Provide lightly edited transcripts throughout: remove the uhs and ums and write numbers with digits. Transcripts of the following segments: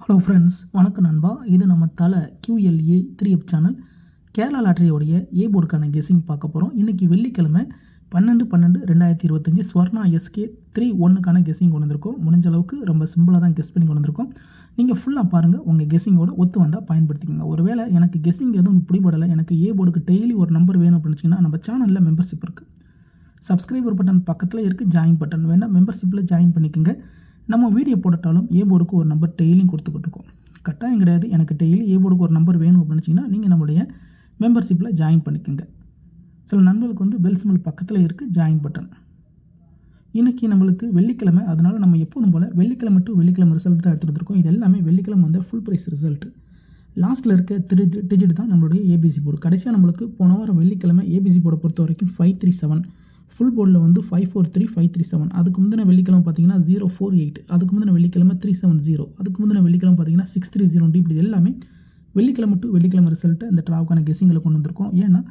Hello friends, வணக்கம் நண்பா. இது நம்ம தலை QLA 3F சேனல். கேரளா லாட்டரியோடைய ஏ போர்டுக்கான கெஸிங் பார்க்க போகிறோம். இன்றைக்கி வெள்ளிக்கிழமை 12/12/2025 ஸ்வர்ணா SK 31க்கான கெஸிங் கொண்டு வந்திருக்கோம். முடிஞ்ச அளவுக்கு ரொம்ப சிம்பிளாக தான் கெஸ் பண்ணி கொண்டு வந்திருக்கோம். நீங்கள் ஃபுல்லாக பாருங்கள், உங்கள் கெஸிங்கோட ஒத்து வந்தால் பயன்படுத்திக்கோங்க. ஒருவேளை எனக்கு கெஸிங் எதுவும் பிடிபடலை, எனக்கு ஏ போர்டுக்கு டெய்லி ஒரு நம்பர் வேணும் அப்படின்னா நம்ம சேனலில் மெம்பர்ஷிப் இருக்குது. சப்ஸ்கிரைபர் பட்டன் பக்கத்தில் இருக்குது, ஜாயின் பட்டன் வேணால் மெம்பர்ஷிப்பில் ஜாயின் பண்ணிக்கோங்க. நம்ம வீடியோ போட்டாலும் ஏ போர்டுக்கு ஒரு நம்பர் டெய்லியும் கொடுத்துக்கிட்டுருக்கோம். கட்டாயம் கிடையாது, எனக்கு டெய்லி ஏ போர்டுக்கு ஒரு நம்பர் வேணும் அப்படின்னா நீங்கள் நம்மளுடைய மெம்பர்ஷிப்பில் ஜாயின் பண்ணிக்கோங்க. சில நண்பர்களுக்கு வந்து பெல் சிம்பிள் பக்கத்தில் இருக்குது, ஜாயின் பட்டன். இன்றைக்கி நம்மளுக்கு வெள்ளிக்கிழமை, அதனால் நம்ம எப்போதும் போல் வெள்ளிக்கிழமை டு வெள்ளிக்கிழமை ரிசல்ட் தான் எடுத்துகிட்டு இருக்கோம். இது எல்லாமே வெள்ளிக்கிழமை வந்து ஃபுல் ப்ரைஸ் ரிசல்ட்டு. லாஸ்ட்டில் இருக்க 3 டிஜிட் தான் நம்மளுடைய ஏபிசி போர்டு. கடைசியாக நம்மளுக்கு போன வாரம் வெள்ளிக்கிழமை ஏபிசி போர்டை பொறுத்த வரைக்கும் 537, ஃபுல் போர்டில் வந்து 543, 537. அதுக்கு முந்தின வெள்ளிக்கிழமை பார்த்தீங்கன்னா 048, அதுக்கு முந்தின வெள்ளிக்கிழமை 370, அதுக்கு முந்தின வெள்ளிக்கிழமை பார்த்தீங்கன்னா 630. இப்படி எல்லாமே வெள்ளிக்கிழமை டு வெள்ளிக்கிழமை ரிசல்ட்டு இந்த ட்ராவுக்கான கெஸிங்கில் கொண்டு வந்திருக்கோம். ஏன்னா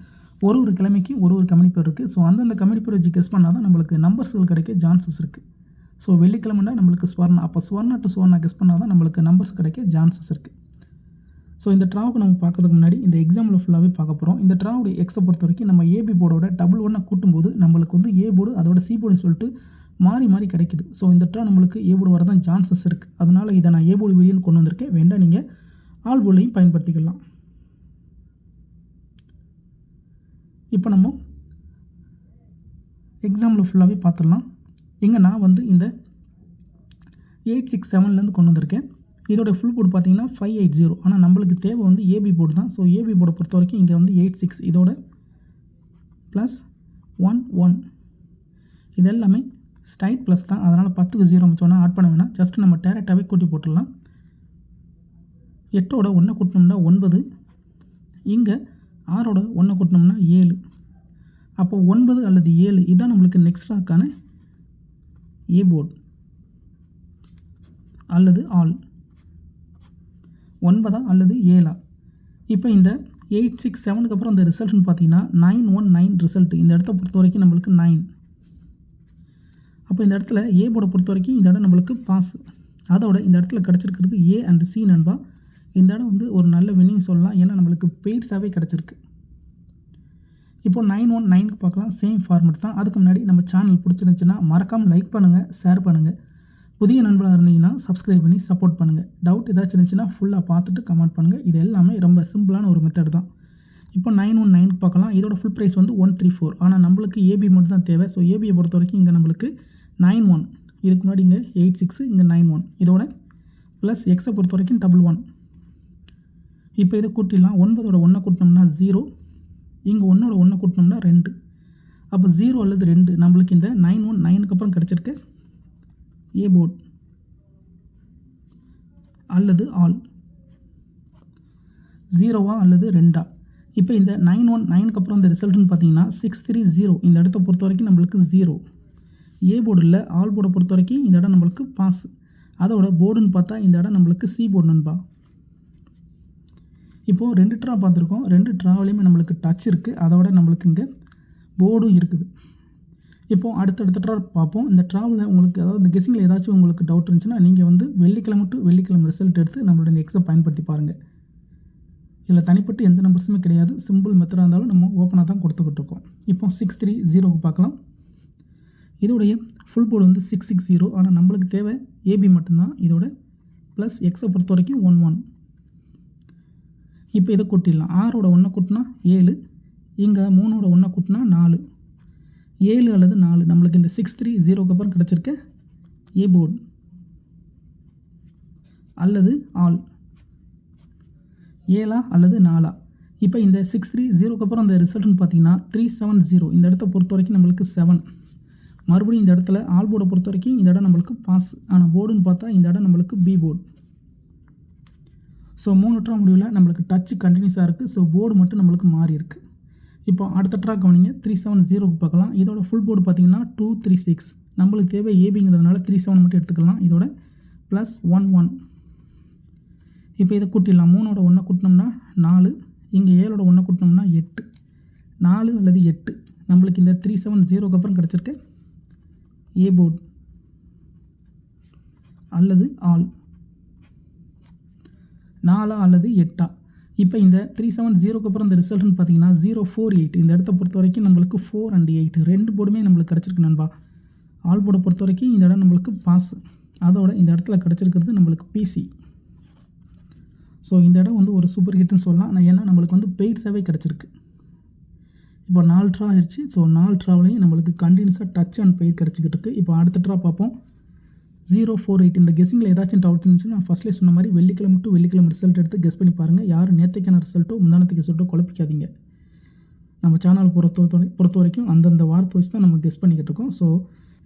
ஒரு கிழமைக்கு ஒரு கம்பெனி பேர் இருக்குது. ஸோ அந்தந்த கம்பெனி பேர் வச்சு கெஸ் பண்ணால் தான் நம்மளுக்கு நம்பர்ஸ்கள் கிடைக்க சான்சஸ் இருக்குது. ஸோ வெள்ளிக்கிழமைனா நம்மளுக்கு ஸ்வர்ணா, அப்போ ஸ்வர்ணா டு ஸ்வர்ணா கெஸ் பண்ணால் தான் நம்மளுக்கு நம்பர்ஸ் கிடைக்க சான்சஸ் இருக்குது. ஸோ இந்த ட்ராவுக்கு நம்ம பார்க்கறதுக்கு முன்னாடி இந்த எக்ஸாம்பிள் ஃபுல்லாகவே பார்க்க போகிறோம். இந்த ட்ராவுடைய எக்ஸை பொறுத்த வரைக்கும் நம்ம ஏபி போர்டோட 1 கூட்டும்போது நம்மளுக்கு வந்து ஏ போர்டு அதோட சி போர்டுன்னு சொல்லிட்டு மாறி கிடைக்குது. ஸோ இந்த ட்ரா நம்மளுக்கு ஏ போர்டு வரதான் சான்சஸ் இருக்குது. அதனால் இதை நான் ஏ போர்டு வீடியோன்னு கொண்டு வந்திருக்கேன். வேண்டாம் நீங்கள் ஆல் போர்டையும் பயன்படுத்திக்கலாம். இப்போ நம்ம எக்ஸாம்பிள் ஃபுல்லாகவே பார்த்துடலாம். இங்கே நான் வந்து இந்த 867லேருந்து கொண்டு வந்திருக்கேன். இதோட ஃபுல் போர்டு பார்த்தீங்கன்னா 580. ஆனால் நம்மளுக்கு தேவை வந்து ஏபி போர்டு தான். ஸோ ஏபி போர்டை பொறுத்த வரைக்கும் இங்கே வந்து 86, இதோட ப்ளஸ் 11, இது எல்லாமே ஸ்ட்ரைட் ப்ளஸ் தான். அதனால் 10க்கு 0 வச்சோன்னா ஆட் பண்ண வேணாம், ஜஸ்ட் நம்ம டேரெக்டாகவே கூட்டி போட்டுடலாம். 8ஓட 1 கூட்டினோம்னா 9, இங்கே 6ஓட 1 கூட்டினோம்னா 7. அப்போ 9 அல்லது 7 இதுதான் நம்மளுக்கு நெக்ஸ்ட்ராக்கான ஏ போர்டு அல்லது ஆல். 9 அல்லது 7. இப்போ இந்த 867க்கு அப்புறம் இந்த ரிசல்ட்னு பார்த்தீங்கன்னா 919 ரிசல்ட். இந்த இடத்த பொறுத்த வரைக்கும் நம்மளுக்கு 9. அப்போ இந்த இடத்துல ஏ போர்டை பொறுத்த வரைக்கும் இந்த இடம் நம்மளுக்கு பாஸ். அதோட இந்த இடத்துல கிடச்சிருக்கிறது ஏ அண்ட் சி நண்பா. இந்த இடம் வந்து ஒரு நல்ல வின்னிங் சொல்லலாம், ஏன்னா நம்மளுக்கு பெய்ட்ஸாகவே கிடச்சிருக்கு. இப்போ 919க்கு பார்க்கலாம், சேம் ஃபார்மெட் தான். அதுக்கு முன்னாடி நம்ம சேனல் பிடிச்சிருந்துச்சுன்னா மறக்காமல் லைக் பண்ணுங்கள், ஷேர் பண்ணுங்கள். புதிய நண்பராக இருந்தீங்கன்னா சப்ஸ்கிரைப் பண்ணி சப்போர்ட் பண்ணுங்கள். டவுட் ஏதாச்சும் இருந்துச்சுன்னா ஃபுல்லாக பார்த்துட்டு கமெண்ட் பண்ணுங்கள். இது எல்லாமே ரொம்ப சிம்பிளான ஒரு மெத்தட் தான். இப்போ 919க்கு பார்க்கலாம். இதோட ஃபுல் ப்ரைஸ் வந்து 134. ஆனால் நம்மளுக்கு ஏபி மட்டும் தான் தேவை. ஸோ ஏபியை பொறுத்த வரைக்கும் இங்கே நம்மளுக்கு 91, இதுக்கு முன்னாடி இங்கே 86, இங்கே 91, இதோட ப்ளஸ் எக்ஸை பொறுத்த வரைக்கும் 11. இப்போ இதை கூட்டிடலாம். 9ஓட 1 கூட்டினோம்னா 0, இங்கே 1ஓட 1 கூட்டினோம்னா 2. அப்போ 0 அல்லது 2 நம்மளுக்கு இந்த 919க்கு அப்புறம் கிடச்சிருக்கு ஏ போர்டு அல்லது ஆல். 0வா அல்லது 2ஆ. இப்போ இந்த 919க்கு அப்புறம் இந்த ரிசல்ட்னு பார்த்தீங்கன்னா 630. இந்த இடத்த பொறுத்த வரைக்கும் நம்மளுக்கு 0. ஏ போர்டு இல்லை, ஆல் போர்டை பொறுத்த வரைக்கும் இந்த இடம் நம்மளுக்கு பாஸ். அதோட போர்டுன்னு பார்த்தா இந்த இடம் நம்மளுக்கு சி போர்டு நண்பா. இப்போது 2 ட்ரா பார்த்துருக்கோம். 2 ட்ராவிலையுமே நம்மளுக்கு டச் இருக்குது. அதோட நம்மளுக்கு இங்கே போர்டும் இருக்குது. இப்போது அடுத்தடுத்த ட்ரா பார்ப்போம். இந்த ட்ராவில் உங்களுக்கு, அதாவது இந்த கெஸிங்கில் ஏதாச்சும் உங்களுக்கு டவுட் இருந்துச்சுன்னா நீங்கள் வந்து வெள்ளிக்கிழமை டு வெள்ளிக்கிழமை ரிசல்ட் எடுத்து நம்மளோட இந்த எக்ஸை பயன்படுத்தி பாருங்கள். இதில் தனிப்பட்டு எந்த நம்பர்ஸுமே கிடையாது. சிம்பிள் மெத்தடாக இருந்தாலும் நம்ம ஓப்பனாக தான் கொடுத்துக்கிட்டு இருக்கோம். இப்போ 630க்கு பார்க்கலாம். இதோடைய ஃபுல் போர்டு வந்து 660. ஆனால் நம்மளுக்கு தேவை ஏபி மட்டும்தான். இதோட ப்ளஸ் எக்ஸை பொறுத்த வரைக்கும் 11. இப்போ இதை கூட்டிடலாம். 6ஓட 1 கூட்டினா 7, இங்கே 3ஓட 1 கூட்டினா 4. 7 அல்லது 4 நம்மளுக்கு இந்த 630க்கு அப்புறம் கிடச்சிருக்க ஏ போர்டு அல்லது ஆல். 7ஆ அல்லது 4ஆ. இப்போ இந்த 630க்கு அப்புறம் இந்த ரிசல்ட்னு பார்த்தீங்கன்னா 370. இந்த இடத்த பொறுத்த வரைக்கும் நம்மளுக்கு 7. மறுபடியும் இந்த இடத்துல ஆல் போர்டை பொறுத்த வரைக்கும் இந்த இடம் நம்மளுக்கு பாஸ். ஆனால் போர்டுன்னு பார்த்தா இந்த இடம் நம்மளுக்கு பி போர்டு. ஸோ 3 ட்ரா முடிவில் நம்மளுக்கு டச்சு கண்டினியூஸாக இருக்குது. ஸோ போர்டு மட்டும் நம்மளுக்கு மாறி இருக்குது. இப்போ அடுத்த ட்ரா கவனிங்க. 370க்கு பார்க்கலாம். இதோட ஃபுல் போர்டு பார்த்தீங்கன்னா 236. நம்மளுக்கு தேவை ஏபிங்கிறதுனால 37 மட்டும் எடுத்துக்கலாம். இதோட ப்ளஸ் 11. இப்போ இதை கூட்டிடலாம். 3ஓட 1 கூட்டினோம்னா 4, இங்கே 7ஓட 1 கூட்டினோம்னா 8. 4 அல்லது 8 நம்மளுக்கு இந்த 370க்கு அப்புறம் கிடச்சிருக்க ஏ போர்டு அல்லது ஆல். 4 அல்லது 8. இப்போ இந்த 370க்கு அப்புறம் இந்த ரிசல்ட்னு பார்த்தீங்கன்னா 048. இந்த இடத்த பொறுத்த வரைக்கும் நம்மளுக்கு 4 and 8 2 போர்டுமே நம்மளுக்கு கிடச்சிருக்கு நண்பா. ஆல் போர்டை பொறுத்த வரைக்கும் இந்த இடம் நம்மளுக்கு பாஸ், அதோட இந்த இடத்துல கிடச்சிருக்கிறது நம்மளுக்கு பிசி. ஸோ இந்த இடம் வந்து ஒரு சூப்பர் ஹிட்னு சொல்லலாம். ஆனால் ஏன்னா நம்மளுக்கு வந்து பெய்ட்ஸாகவே கிடச்சிருக்கு. இப்போ 4 ட்ரா ஆயிடுச்சு. ஸோ 4 ட்ராவிலையும் நம்மளுக்கு கண்டினியூஸாக டச் அண்ட் பெய்ட் கிடச்சிக்கிட்டு இருக்குது. இப்போ அடுத்த ட்ரா பார்ப்போம். 048. இந்த கெஸ்ஸிங்கில் ஏதாச்சும் டவுட் இருந்துச்சுன்னா நான் ஃபஸ்ட்லேயே சொன்ன மாதிரி வெள்ளிக்கிழமை டு வெள்ளிக்கிழமை ரிசல்ட் எடுத்து கெஸ் பண்ணி பாருங்கள். யாரும் நேற்றுக்கான ரிசல்ட்டோ முந்தானத்துக்கு ரிசல்ட்டோ குழப்பிக்காதீங்க. நம்ம சேனல் பொறுத்த வரைக்கும் அந்தந்த வாரத்தை வச்சு தான் நம்ம கெஸ் பண்ணிக்கிட்டு இருக்கோம். ஸோ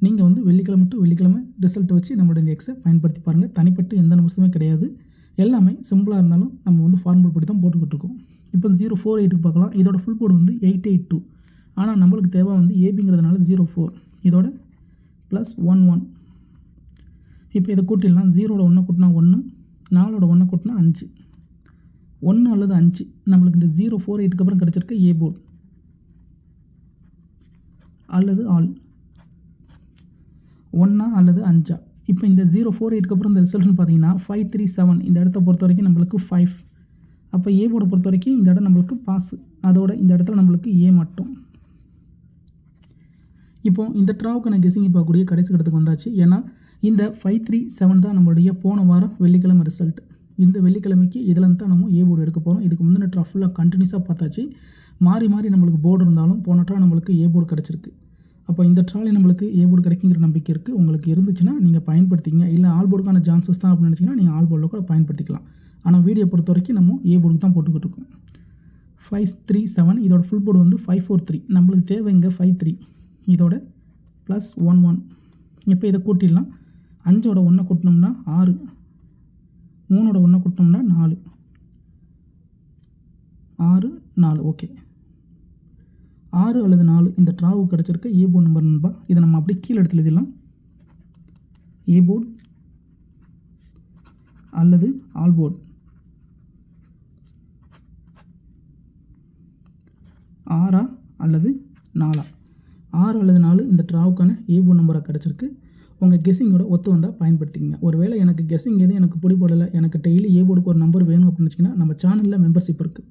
நீங்கள் வந்து வெள்ளிக்கிழமை டு வெள்ளிக்கிழமை ரிசல்ட்டை வச்சு நம்மளுடைய இந்த எக்ஸை பயன்படுத்தி பாருங்கள். தனிப்பட்டு எந்த நம்பர்ஸுமே கிடையாது. எல்லாமே சிம்பிளாக இருந்தாலும் நம்ம வந்து ஃபார்முலா படி தான் போட்டுக்கிட்டு இருக்கோம். இப்போ 048க்கு பார்க்கலாம். இதோட ஃபுல் போர்டு வந்து 882. ஆனால் நம்மளுக்கு தேவை வந்து ஏபிங்கிறதுனால 04. இதோட +11. இப்போ இதை கூட்டிடலாம். 0ஓட 1 கூட்டினா 1, 4ஓட 1 கூட்டினா 5. 1 அல்லது 5 நம்மளுக்கு இந்த 048க்கு அப்புறம் கிடச்சிருக்க ஏ போர்டு அல்லது ஆல் 1 அல்லது 5. இப்போ இந்த 048க்கு அப்புறம் இந்த ரிசல்ட்னு பார்த்தீங்கன்னா 537. இந்த இடத்த பொறுத்த வரைக்கும் நம்மளுக்கு 5. அப்போ ஏ போர்டை பொறுத்த வரைக்கும் இந்த இடம் நம்மளுக்கு பாஸ், அதோட இந்த இடத்துல நம்மளுக்கு ஏ மட்டும். இப்போ இந்த ட்ராவுக்கான கெஸ்ஸிங் பார்க்கக்கூடிய கடைசி இடத்துக்கு வந்தாச்சு. ஏன்னா இந்த 537 தான் நம்மளுடைய போன வாரம் வெள்ளிக்கிழமை ரிசல்ட். இந்த வெள்ளிக்கிழமைக்கு இதில் தான் நம்ம ஏ போர்டு எடுக்க போகிறோம். இதுக்கு முந்தின ட்ரா ஃபுல்லாக கண்டினியூஸாக பார்த்தாச்சு. மாறி மாறி நம்மளுக்கு போர்டு இருந்தாலும் போன ட்ரா நம்மளுக்கு ஏ போர்டு கிடச்சிருக்கு. அப்போ இந்த ட்ராலி நம்மளுக்கு ஏ போர்டு கிடைக்குங்கிற நம்பிக்கை இருக்குது. உங்களுக்கு இருந்துச்சுன்னா நீங்கள் பயன்படுத்திங்க. இல்லை ஆல் போர்டுக்கான சான்சஸ் தான் அப்படின்னு நினச்சிங்கன்னா நீங்கள் ஆல் போர்டில் கூட பயன்படுத்திக்கலாம். ஆனால் வீடியோ பொறுத்த வரைக்கும் நம்ம ஏ போர்டுக்கு தான் போட்டுக்கிட்டு இருக்கோம். 537. இதோட ஃபுல் போர்டு வந்து 543. நம்மளுக்கு தேவை இங்கே 53. இதோட +11. இப்போ இதை கூட்டிடலாம். 5ஓட 1 கூட்டினோம்னா 6, 3ஓட 1 கூட்டினோம்னா 4, 6, 4. ஓகே, 6 அல்லது 4 இந்த ட்ராவுக்கு கிடச்சிருக்க ஏ போர்டு நம்பர் நண்பா. இதை நம்ம அப்படியே கீழே எடுத்து எழுதிடலாம். ஏ போர்டு அல்லது ஆல் போர்டு 6 அல்லது 4. 6 அல்லது 4 இந்த ட்ராவுக்கான ஏ போர்டு நம்பராக கிடச்சிருக்கு. உங்கள் கெஸ்ஸிங்கோட ஒத்து வந்தால் பயன்படுத்திக்கங்க. ஒருவேளை எனக்கு கெஸ்ஸிங் எதுவும் எனக்கு பிடிப்படலை, எனக்கு டெய்லி ஏ போர்டுக்கு ஒரு நம்பர் வேணும் அப்படின்னு வச்சிங்கன்னா நம்ம சேனலில் மெம்பர்ஷிப் இருக்குது.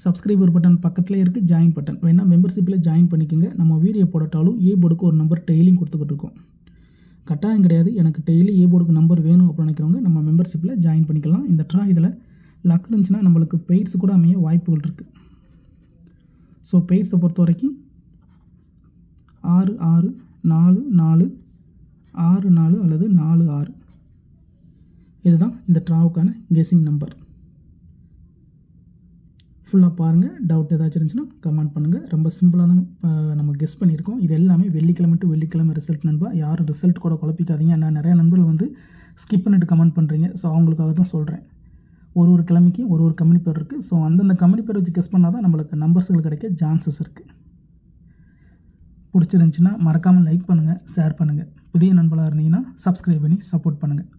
சப்ஸ்கிரைபர் பட்டன் பக்கத்துலேயே இருக்குது, ஜாயின் பட்டன் வேணால் மெம்பர்ஷிப்பில் ஜாயின் பண்ணிக்கோங்க. நம்ம வீடியோ போடட்டாலும் ஏ போர்டுக்கு ஒரு நம்பர் டெய்லியும் கொடுத்துக்கிட்டு இருக்கோம். கட்டாயம் கிடையாது. எனக்கு டெய்லி ஏ போர்டுக்கு நம்பர் வேணும் அப்படின்னு நினைக்கிறவங்க நம்ம மெம்பர்ஷிப்பில் ஜாயின் பண்ணிக்கலாம். இந்த ட்ரா இதில் லக் இருந்துச்சுன்னா நம்மளுக்கு பெய்ட்ஸ் கூட அமைய வாய்ப்புகள் இருக்குது. ஸோ பெய்ட்ஸை பொறுத்த வரைக்கும் 6, 6, 4, 4, 6, 4 அல்லது 4, 6 இதுதான் இந்த ட்ராவுக்கான கெஸ்ஸிங் நம்பர். ஃபுல்லாக பாருங்கள். டவுட் ஏதாச்சும் இருந்துச்சுன்னா கமெண்ட் பண்ணுங்கள். ரொம்ப சிம்பிளாக தான் நம்ம கெஸ் பண்ணியிருக்கோம். இது எல்லாமே வெள்ளிக்கிழமை டு வெள்ளிக்கிழமை ரிசல்ட் நண்பா. யாரும் ரிசல்ட் கூட குழப்பிக்காதீங்க. நான் நிறையா நண்பர்கள் வந்து ஸ்கிப் பண்ணிட்டு கமெண்ட் பண்ணுறீங்க. ஸோ அவங்களுக்காக தான் சொல்கிறேன். ஒரு கம்பெனிக்கும் ஒரு கம்பெனி பேர் இருக்குது. ஸோ அந்தந்த கம்பெனி பேர் வச்சு கெஸ் பண்ணால் தான் நம்மளுக்கு நம்பர்ஸ்கள் கிடைக்க சான்சஸ் இருக்குது. பிடிச்சிருந்துச்சின்னா மறக்காமல் லைக் பண்ணுங்கள், ஷேர் பண்ணுங்கள். புதிய நண்பர்களாக இருந்தீங்கன்னா சப்ஸ்கிரைப் பண்ணி சப்போர்ட் பண்ணுங்கள்.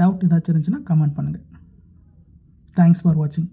டவுட் ஏதாச்சும் இருந்துச்சுன்னா கமெண்ட் பண்ணுங்கள். தேங்க்ஸ் ஃபார் வாட்சிங்.